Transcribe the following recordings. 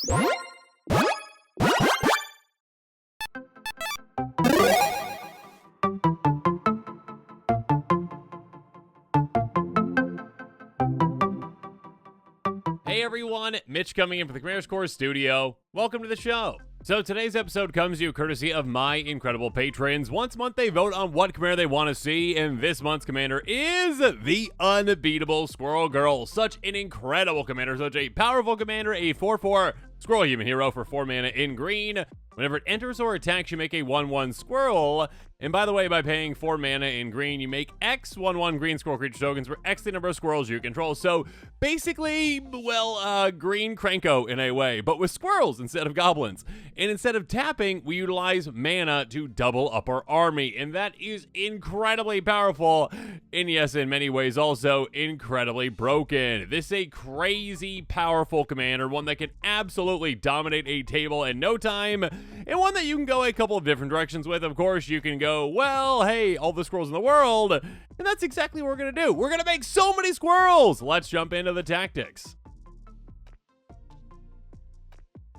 Hey everyone, Mitch coming in for the Commander's Core Studio. Welcome to the show. So today's episode comes to you courtesy of my incredible patrons. Once a month they vote on what commander they want to see, and this month's commander is the unbeatable Squirrel Girl. Such an incredible commander, such a powerful commander, a 4/4 Squirrel human hero for 4 mana in green. Whenever it enters or attacks, you make a 1/1 Squirrel. And by the way, by paying 4 mana in green, you make X 1/1 green squirrel creature tokens for X the number of squirrels you control. So basically, well, green Cranko in a way, but with squirrels instead of goblins. And instead of tapping, we utilize mana to double up our army. And that is incredibly powerful. And yes, in many ways also incredibly broken. This is a crazy powerful commander, one that can absolutely dominate a table in no time. And one that you can go a couple of different directions with. Of course, you can go, well, hey, all the squirrels in the world. And that's exactly what we're going to do. We're going to make so many squirrels. Let's jump into the tactics.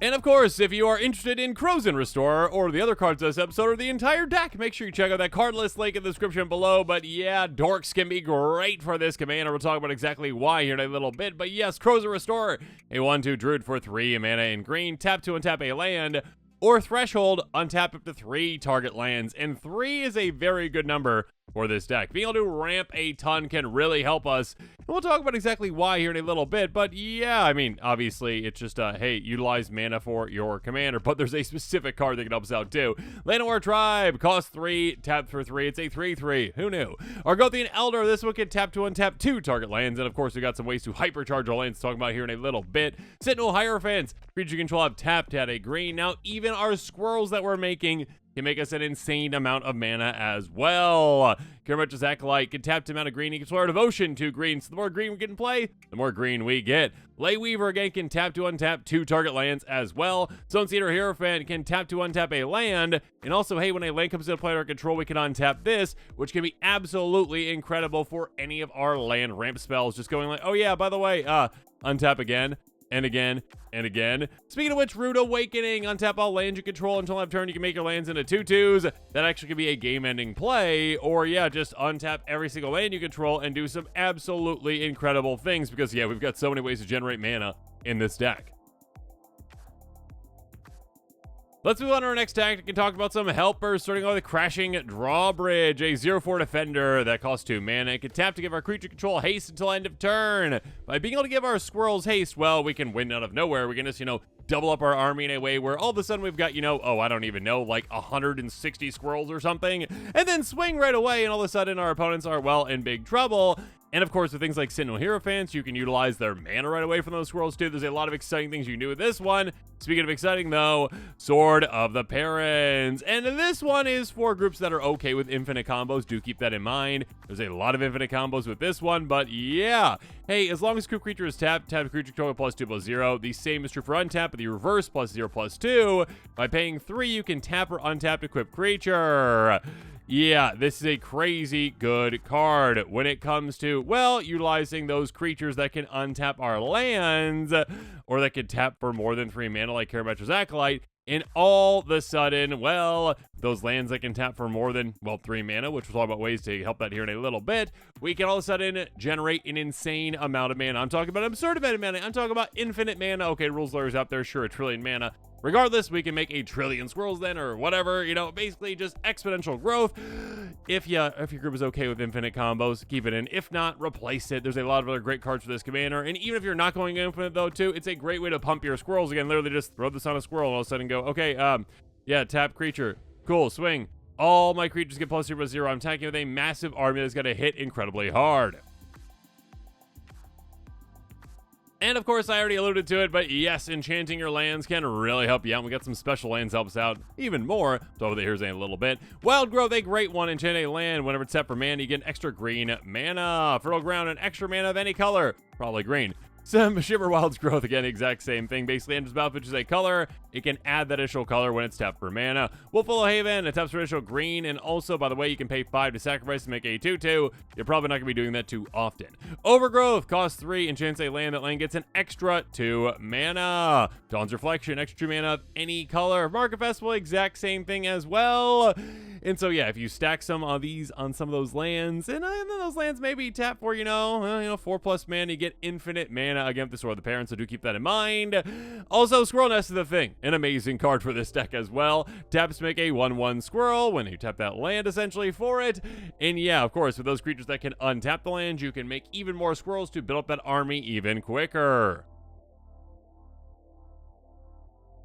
And of course, if you are interested in Frozen Restorer or the other cards in this episode or the entire deck, make sure you check out that card list link in the description below. But yeah, dorks can be great for this commander. We'll talk about exactly why here in a little bit. But yes, Frozen Restorer, a 1/2 druid for 3 mana in green. Tap to untap a land. Or Threshold, untap up to 3 target lands, and 3 is a very good number for this deck. Being able to ramp a ton can really help us, and we'll talk about exactly why here in a little bit, but yeah, I mean, obviously, it's just, hey, utilize mana for your commander, but there's a specific card that can help us out too. Llanowar Tribe, cost 3, tap for 3, it's a 3/3, who knew? Argothian Elder, this one can tap to untap 2 target lands, and of course, we got some ways to hypercharge our lands to talk about here in a little bit. Sentinel Hierophants, creature control have tapped at a green. Now, even our squirrels that we're making can make us an insane amount of mana as well. Karametra's Acolyte can tap to amount of green. You can swallow Devotion 2 green. So the more green we get in play, the more green we get. Lay Weaver again can tap to untap 2 target lands as well. Stone Cedar Hierophant can tap to untap a land. And also, hey, when a land comes into play under control, we can untap this, which can be absolutely incredible for any of our land ramp spells. Just going like, oh yeah, by the way, untap again. And again, and again. Speaking of which, Rude Awakening, untap all lands you control until end of turn. You can make your lands into 2/2s. That actually could be a game-ending play. Or yeah, just untap every single land you control and do some absolutely incredible things. Because yeah, we've got so many ways to generate mana in this deck. Let's move on to our next tactic and talk about some helpers, starting off with Crashing Drawbridge, a 0/4 defender that costs 2 mana. It can tap to give our creature control haste until end of turn. By being able to give our squirrels haste, well, we can win out of nowhere. We can just, double up our army in a way where all of a sudden we've got, I don't even know, like 160 squirrels or something, and then swing right away, and all of a sudden our opponents are, well, in big trouble. And of course, with things like Sentinel Hierophants, you can utilize their mana right away from those squirrels too. There's a lot of exciting things you can do with this one. Speaking of exciting though, Sword of the Parents. And this one is for groups that are okay with infinite combos. Do keep that in mind. There's a lot of infinite combos with this one, but yeah. Hey, as long as creature is tapped, tap creature control +2/+0. The same is true for untap, but the reverse +0/+2. By paying 3, you can tap or untap equip creature. Yeah, this is a crazy good card when it comes to, well, utilizing those creatures that can untap our lands or that can tap for more than 3 mana like Karametra's Acolyte. And all of a sudden, well, those lands that can tap for more than, 3 mana, which we'll talk about ways to help that here in a little bit, we can all of a sudden generate an insane amount of mana. I'm talking about absurd amount of mana. I'm talking about infinite mana. Okay, rules lawyers out there, sure, 1 trillion mana. Regardless, we can make 1 trillion squirrels then, or whatever, basically just exponential growth. If your group is okay with infinite combos, keep it in. If not, replace it. There's a lot of other great cards for this commander, and even if you're not going infinite though, too, it's a great way to pump your squirrels again. Literally just throw this on a squirrel and all of a sudden go, okay, yeah, tap creature. Cool, swing. All my creatures get +0/+0. I'm attacking with a massive army that's going to hit incredibly hard. And of course, I already alluded to it, but yes, enchanting your lands can really help you out. We got some special lands helps out even more. Talk about the here's in a little bit. Wild Growth, a great one. Enchant a land. Whenever it's set for mana, you get an extra green mana. Fertile Ground, an extra mana of any color. Probably green. Some Shiver Wild's Growth, again, exact same thing. Basically, enters battlefield, choose a color. It can add that additional color when it's tapped for mana. Wolfwillow Haven, it taps for additional green, and also, by the way, you can pay 5 to sacrifice to make a 2/2. You're probably not going to be doing that too often. Overgrowth costs 3, enchants a land. That land gets an extra 2 mana. Dawn's Reflection, extra 2 mana of any color. Market Festival, exact same thing as well. And so, yeah, if you stack some of these on some of those lands, and then those lands maybe tap for, 4+ mana, you get infinite mana again with the Sword of the Parents, so do keep that in mind. Also, Squirrel Nest is the thing. An amazing card for this deck as well. Taps to make a 1/1 Squirrel when you tap that land essentially for it. And yeah, of course, with those creatures that can untap the land, you can make even more Squirrels to build up that army even quicker.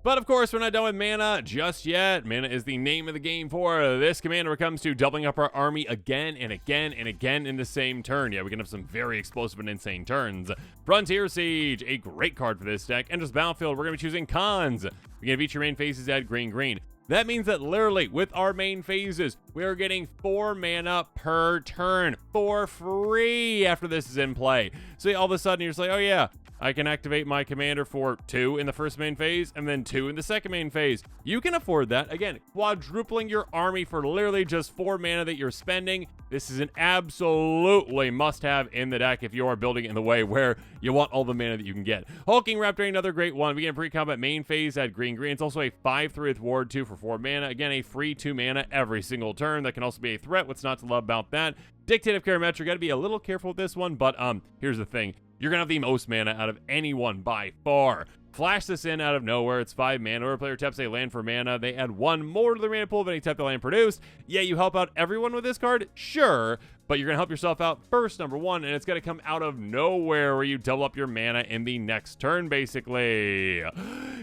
But of course, we're not done with mana just yet. Mana is the name of the game for this commander when it comes to doubling up our army again and again and again in the same turn. Yeah, we can have some very explosive and insane turns. Frontier Siege, a great card for this deck. Enters battlefield, we're going to be choosing cons. We're going to each your main phases add green. That means that literally with our main phases, we are getting 4 mana per turn for free after this is in play. So all of a sudden you're just like, oh yeah, I can activate my commander for 2 in the first main phase and then 2 in the second main phase. You can afford that. Again, quadrupling your army for literally just 4 mana that you're spending. This is an absolutely must-have in the deck if you are building it in the way where you want all the mana that you can get. Hulking Raptor, another great one. We get a pre-combat main phase, add green. It's also a 5/3 with ward 2 for 4 mana. Again, a free 2 mana every single turn. That can also be a threat. What's not to love about that? Dictative Karametra, got to be a little careful with this one, but here's the thing. You're going to have the most mana out of anyone by far. Flash this in out of nowhere. It's 5 mana. Whenever a player taps a land for mana, they add 1 more to the mana pool of any type of land produced. Yeah, you help out everyone with this card? Sure. But you're going to help yourself out first, number 1, and it's going to come out of nowhere where you double up your mana in the next turn, basically.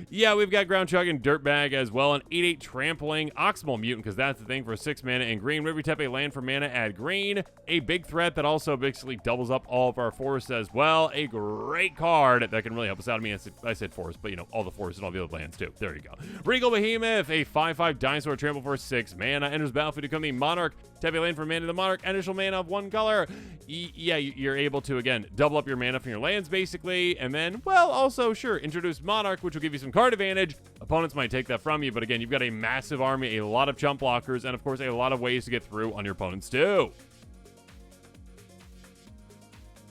Yeah, we've got Ground Chug and Dirtbag as well, an 8/8 Trampling Oxmal Mutant, because that's the thing for 6 mana and green. Whenever you tap a land for mana, add green. A big threat that also basically doubles up all of our forests as well. A great card that can really help us out. I mean, I said forest, but all the forests and all the other lands too. There you go. Regal Behemoth, a 5/5 Dinosaur Trample for 6 mana. Enters battlefield to become the Monarch. Tap a land for mana, the Monarch, additional mana of 1 color. Yeah, you're able to, again, double up your mana from your lands, basically. And then, well, also, sure, introduce Monarch, which will give you some card advantage. Opponents might take that from you, but again, you've got a massive army, a lot of chump blockers, and of course, a lot of ways to get through on your opponents, too.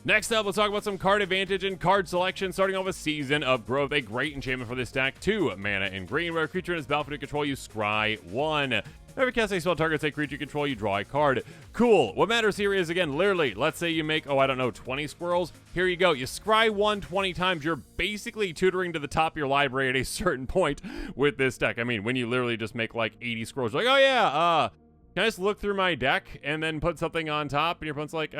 Next up, let's talk about some card advantage and card selection, starting off with Season of Growth, a great enchantment for this deck. 2 mana in green, where a creature in its battlefield to control you, scry 1. Whenever cast a spell targets a creature you control, you draw a card. Cool. What matters here is, again, literally, let's say you make, 20 squirrels. Here you go. You scry 1 20 times. You're basically tutoring to the top of your library at a certain point with this deck. I mean, when you literally just make like 80 squirrels, you're like, oh yeah, can I just look through my deck and then put something on top? And your opponent's like,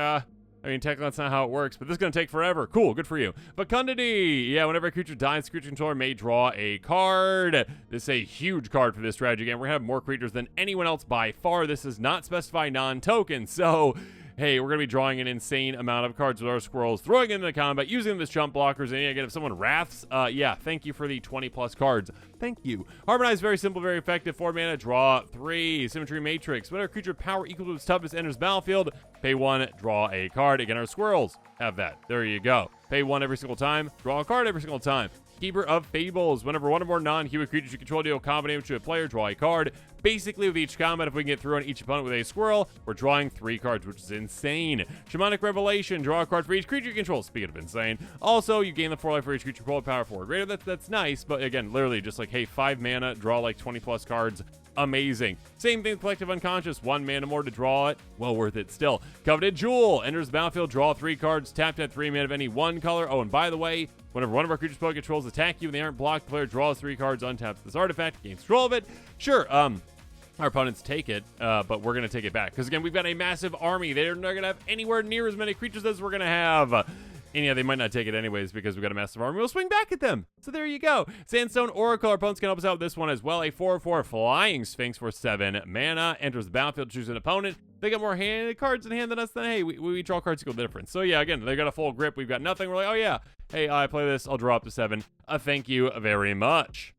I mean, technically that's not how it works, but this is going to take forever. Cool, good for you. Fecundity. Yeah, whenever a creature dies, the creature controller may draw a card. This is a huge card for this strategy. Again, we're going to have more creatures than anyone else by far. This does not specify non-token, so hey, we're going to be drawing an insane amount of cards with our squirrels, throwing them into combat, using them as chump blockers, and again, if someone wraths, yeah, thank you for the 20+ cards. Thank you. Harmonize, very simple, very effective. 4 mana, draw 3. Symmetry Matrix. Whenever creature power equal to its toughness enters battlefield, pay 1, draw a card. Again, our squirrels have that. There you go. Pay 1 every single time, draw a card every single time. Keeper of Fables. Whenever 1 or more non-human creatures you control deal combat damage to a player, draw a card. Basically, with each combat, if we can get through on each opponent with a squirrel, we're drawing 3 cards, which is insane. Shamanic Revelation. Draw a card for each creature you control. Speaking of insane. Also, you gain the 4 life for each creature control power 4 greater. That's nice, but again, literally just like, hey, 5 mana, draw like 20+ cards. Amazing. Same thing with Collective Unconscious. 1 mana more to draw it. Well worth it still. Coveted Jewel. Enters the battlefield, draw 3 cards. Tapped at 3 mana of any 1 color. Oh, and by the way, whenever one of our creatures' player controls attack you and they aren't blocked, the player draws 3 cards, untaps this artifact, gains control of it. Sure, our opponents take it, but we're going to take it back. Because again, we've got a massive army. They're not going to have anywhere near as many creatures as we're going to have. And yeah, they might not take it anyways because we've got a massive army. We'll swing back at them. So there you go. Sandstone Oracle. Our opponents can help us out with this one as well. A 4/4 Flying Sphinx for 7 mana. Enters the battlefield to choose an opponent. They got more cards in hand than us. Then hey, we draw cards equal difference. So yeah, again, they got a full grip. We've got nothing. We're like, oh yeah, hey, I play this. I'll draw up to 7. Thank you very much.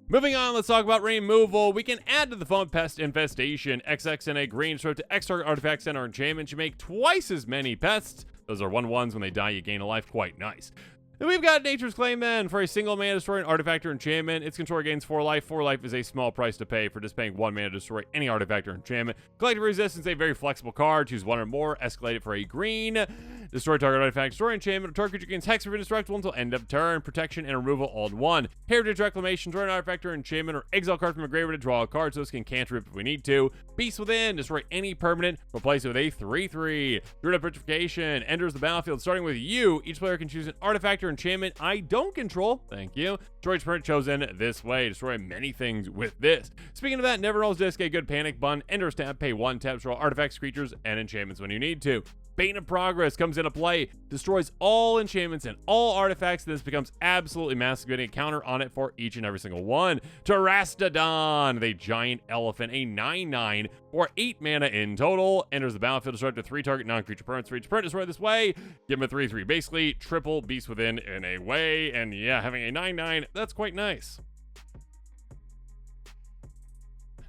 Moving on, let's talk about removal. We can add to the phone Pest Infestation. XX and a green stroke to X target artifacts and our enchantments. You make twice as many pests. Those are 1/1s. When they die, you gain a life. Quite nice. Then we've got Nature's Claim then. For a single mana, destroy an artifact or enchantment. Its controller gains 4 life. 4 life is a small price to pay for just paying 1 mana to destroy any artifact or enchantment. Collective Resistance, a very flexible card. Choose 1 or more. Escalate it for a green. Destroy target artifact, destroy enchantment, or target creature gains hex or indestructible until end of turn. Protection and removal all in 1. Heritage Reclamation, destroy an artifact or enchantment, or exile card from a graveyard to draw a card so this can cantrip if we need to. Beast Within, destroy any permanent, replace it with a 3/3. Druid of Petrification, enters the battlefield starting with you. Each player can choose an artifact or enchantment I don't control. Thank you. Destroy each permanent chosen this way. Destroy many things with this. Speaking of that, never rolls disc, a good panic button. Enters tab, pay 1 tap, destroy artifacts, creatures, and enchantments when you need to. Bane of Progress comes into play, destroys all enchantments and all artifacts. This becomes absolutely massive, getting a counter on it for each and every single one. Terastodon, the giant elephant, a 9/9 for 8 mana in total. Enters the battlefield, destroy up to 3 target non-creature permanents for each permanent destroyed this way. Give him a 3/3. Basically, triple Beast Within in a way. And yeah, having a 9/9, that's quite nice.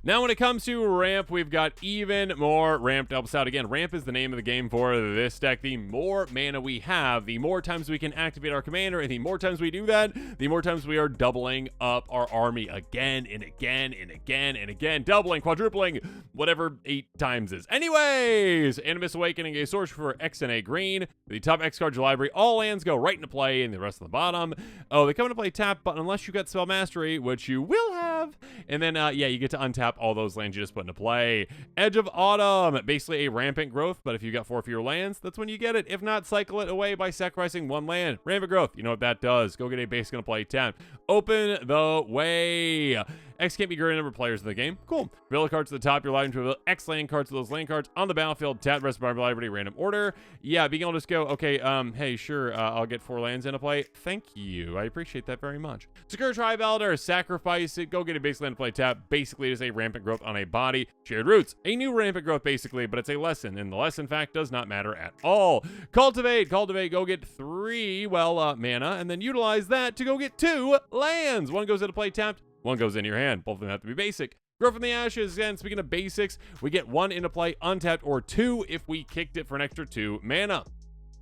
Now, when it comes to ramp, we've got even more ramp to help us out. Again, ramp is the name of the game for this deck. The more mana we have, the more times we can activate our commander, and the more times we do that, the more times we are doubling up our army again and again and again and again. Doubling, quadrupling, whatever 8 times is. Anyways, Animus Awakening, a sorcerer for X and a green. The top X card of your library, all lands go right into play, and the rest on the bottom. Oh, they come into play tap, but unless you got Spell Mastery, which you will have, and then, yeah, you get to untap all those lands you just put into play. Edge of Autumn, basically a rampant growth, but if you got 4 fewer lands, that's when you get it. If not, cycle it away by sacrificing 1 land. Rampant growth, you know what that does. Go get a base gonna play tap. Open the way. X can't be greater number of players in the game. Cool. Reveal cards to the top. You're allowed to reveal X land cards to those land cards on the battlefield. Tap rest of our library, random order. Yeah, being able to just go, okay, hey, sure, I'll get 4 lands into play. Thank you. I appreciate that very much. Secure Tribe Elder, sacrifice it. Go get a base land to play tap. Basically, it is a rampant growth on a body. Shared Roots, a new rampant growth, basically, but it's a lesson, and the lesson fact does not matter at all. Cultivate, go get 3, mana, and then utilize that to go get 2 lands. 1 goes into play tapped. 1 goes in your hand. Both of them have to be basic. Grow from the Ashes. Again, speaking of basics, we get 1 into play untapped, or 2 if we kicked it for an extra 2 mana.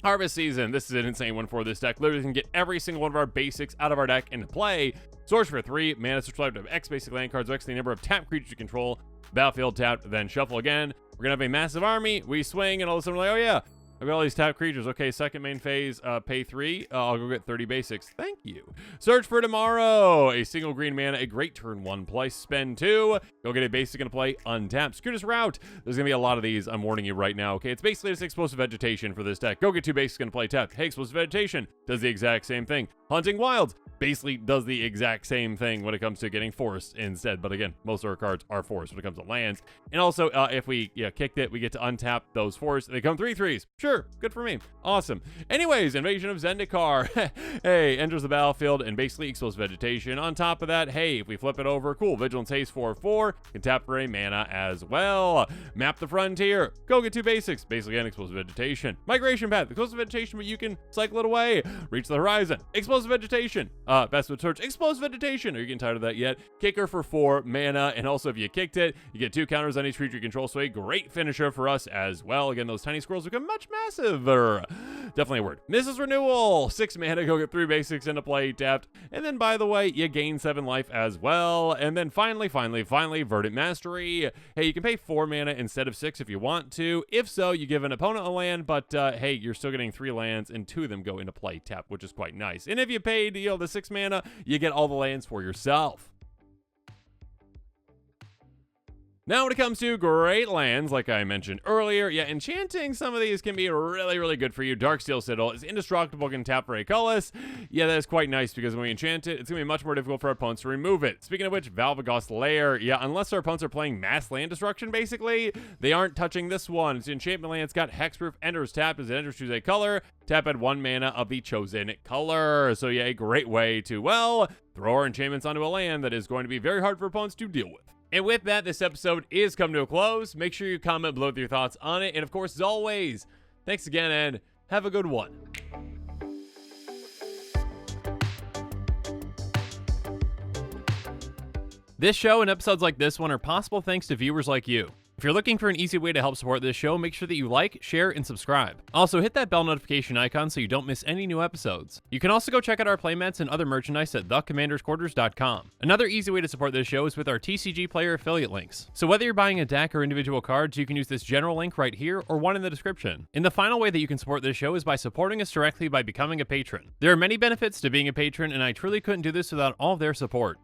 Harvest Season. This is an insane one for this deck. Literally can get every single one of our basics out of our deck into play. Source for 3 mana, subscribe to X basic land cards, X the number of tap creatures you control. Battlefield tapped, then shuffle again. We're gonna have a massive army. We swing, and all of a sudden we're like, oh yeah, I've got all these tap creatures. Okay, second main phase, pay 3. I'll go get 30 basics. Thank you. Search for Tomorrow. A single green mana, a great turn 1 play. Spend 2. Go get a basic and play untapped. Circuitous Route. There's going to be a lot of these. I'm warning you right now. Okay, it's basically just Explosive Vegetation for this deck. Go get 2 basics and play tapped. Hey, Explosive Vegetation does the exact same thing. Hunting Wilds basically does the exact same thing when it comes to getting forest instead. But again, most of our cards are forest when it comes to lands. And also, if we kicked it, we get to untap those forests. They come 3/3s. Sure, good for me. Awesome. Anyways, Invasion of Zendikar. Hey, enters the battlefield and basically Exposed Vegetation. On top of that, hey, if we flip it over, cool. Vigilance Haste 4/4. Can tap for a mana as well. Map the Frontier. Go get 2 basics. Basically, again, Exposed Vegetation. Migration Path. Exposed Vegetation, but you can cycle it away. Reach the Horizon. Explosive Vegetation. Best with Search. Explosive Vegetation. Are you getting tired of that yet? Kicker for 4 mana. And also, if you kicked it, you get 2 counters on each creature you control. So a great finisher for us as well. Again, those tiny squirrels become much massive. Definitely a word. Mrs. Renewal. 6 mana. Go get 3 basics into play tapped. And then, by the way, you gain 7 life as well. And then finally, Verdant Mastery. Hey, you can pay 4 mana instead of 6 if you want to. If so, you give an opponent a land, but hey, you're still getting 3 lands, and 2 of them go into play tap, which is quite nice. And if you paid, the 6 mana, you get all the lands for yourself. Now, when it comes to great lands, like I mentioned earlier, yeah, enchanting some of these can be really, really good for you. Darksteel Citadel is indestructible, can tap for a colorless. Yeah, that is quite nice because when we enchant it, it's going to be much more difficult for our opponents to remove it. Speaking of which, Valvagos Lair, yeah, unless our opponents are playing mass land destruction, basically, they aren't touching this one. It's an enchantment land. It's got hexproof, enters tapped. As it enters, choose a color. Tap at 1 mana of the chosen color. So, yeah, a great way to, well, throw our enchantments onto a land that is going to be very hard for opponents to deal with. And with that, this episode is come to a close. Make sure you comment below with your thoughts on it. And of course, as always, thanks again and have a good one. This show and episodes like this one are possible thanks to viewers like you. If you're looking for an easy way to help support this show, make sure that you like, share, and subscribe. Also, hit that bell notification icon so you don't miss any new episodes. You can also go check out our playmats and other merchandise at thecommandersquarters.com. Another easy way to support this show is with our TCG player affiliate links. So whether you're buying a deck or individual cards, you can use this general link right here or one in the description. And the final way that you can support this show is by supporting us directly by becoming a patron. There are many benefits to being a patron, and I truly couldn't do this without all of their support.